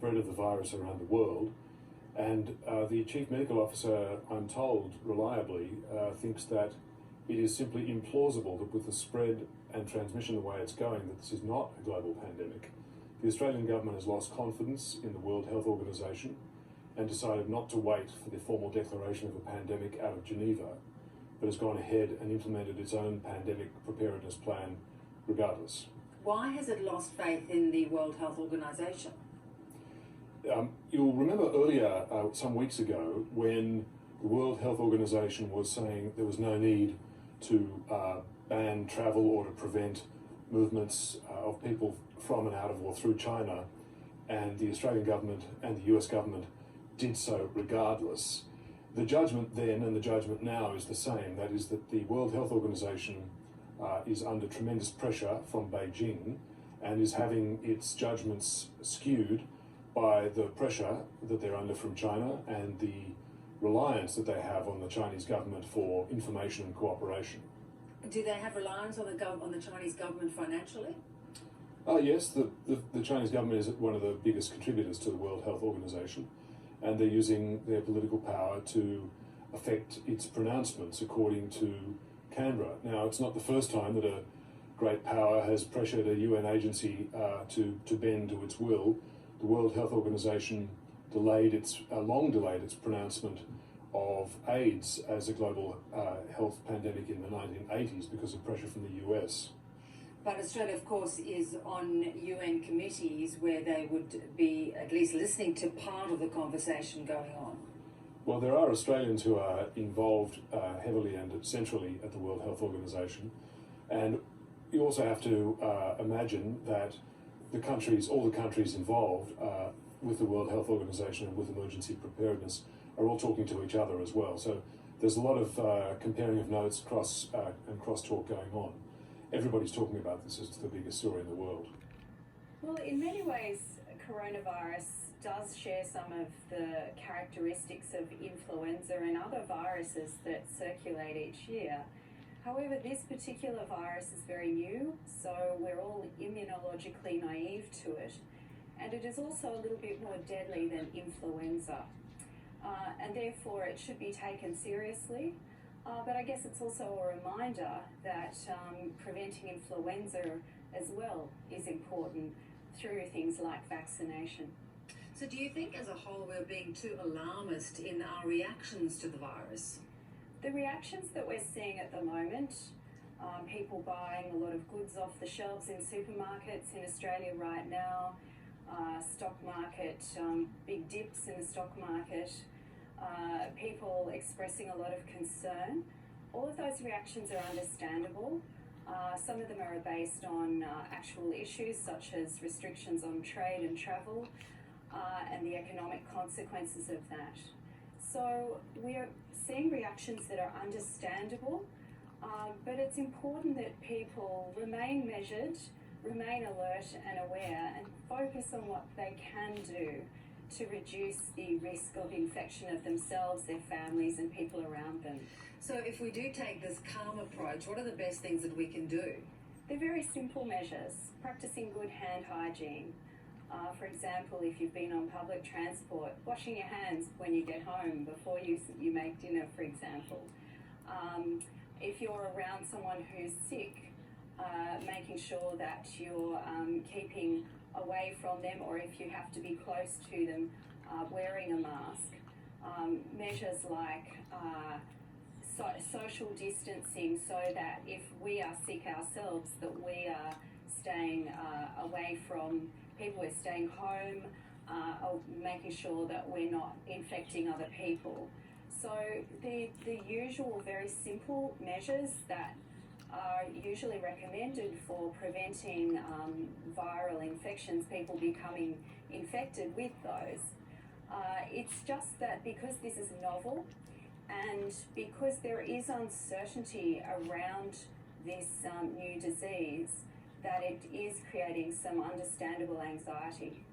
spread of the virus around the world. And the Chief Medical Officer, I'm told reliably, thinks that it is simply implausible that with the spread and transmission the way it's going, that this is not a global pandemic. The Australian government has lost confidence in the World Health Organization and decided not to wait for the formal declaration of a pandemic out of Geneva, but has gone ahead and implemented its own pandemic preparedness plan regardless. Why has it lost faith in the World Health Organization? You'll remember earlier, some weeks ago, when the World Health Organization was saying there was no need to ban travel or to prevent movements of people from and out of or through China, and the Australian government and the US government did so regardless. The judgment then and the judgment now is the same. That is that the World Health Organization is under tremendous pressure from Beijing and is having its judgments skewed by the pressure that they're under from China and the reliance that they have on the Chinese government for information and cooperation. Do they have reliance on the Chinese government financially? Yes, the Chinese government is one of the biggest contributors to the World Health Organization, and they're using their political power to affect its pronouncements according to Canberra. Now, it's not the first time that a great power has pressured a UN agency to bend to its will. The World Health Organization long delayed its pronouncement of AIDS as a global health pandemic in the 1980s because of pressure from the US. But Australia, of course, is on UN committees where they would be at least listening to part of the conversation going on. Well, there are Australians who are involved heavily and centrally at the World Health Organization. And you also have to imagine that all the countries involved with the World Health Organization and with emergency preparedness are all talking to each other as well. So there's a lot of comparing of notes and crosstalk going on. Everybody's talking about this as the biggest story in the world. Well, in many ways, coronavirus does share some of the characteristics of influenza and other viruses that circulate each year. However, this particular virus is very new, so we're all immunologically naive to it. And it is also a little bit more deadly than influenza. And therefore it should be taken seriously. But I guess it's also a reminder that preventing influenza as well is important through things like vaccination. So do you think as a whole we're being too alarmist in our reactions to the virus? The reactions that we're seeing at the moment, people buying a lot of goods off the shelves in supermarkets in Australia right now, stock market, big dips in the stock market, people expressing a lot of concern. All of those reactions are understandable. Some of them are based on actual issues such as restrictions on trade and travel and the economic consequences of that. So we're seeing reactions that are understandable, but it's important that people remain measured, remain alert and aware, and focus on what they can do to reduce the risk of infection of themselves, their families, and people around them. So if we do take this calm approach, what are the best things that we can do? They're very simple measures. Practicing good hand hygiene. For example, if you've been on public transport, washing your hands when you get home before you make dinner, for example. If you're around someone who's sick, making sure that you're keeping away from them, or if you have to be close to them, wearing a mask. Measures like social distancing, so that if we are sick ourselves, that we are staying away from people, we're staying home, making sure that we're not infecting other people. So the usual very simple measures that are usually recommended for preventing viral infections, people becoming infected with those. It's just that because this is novel and because there is uncertainty around this new disease, that it is creating some understandable anxiety.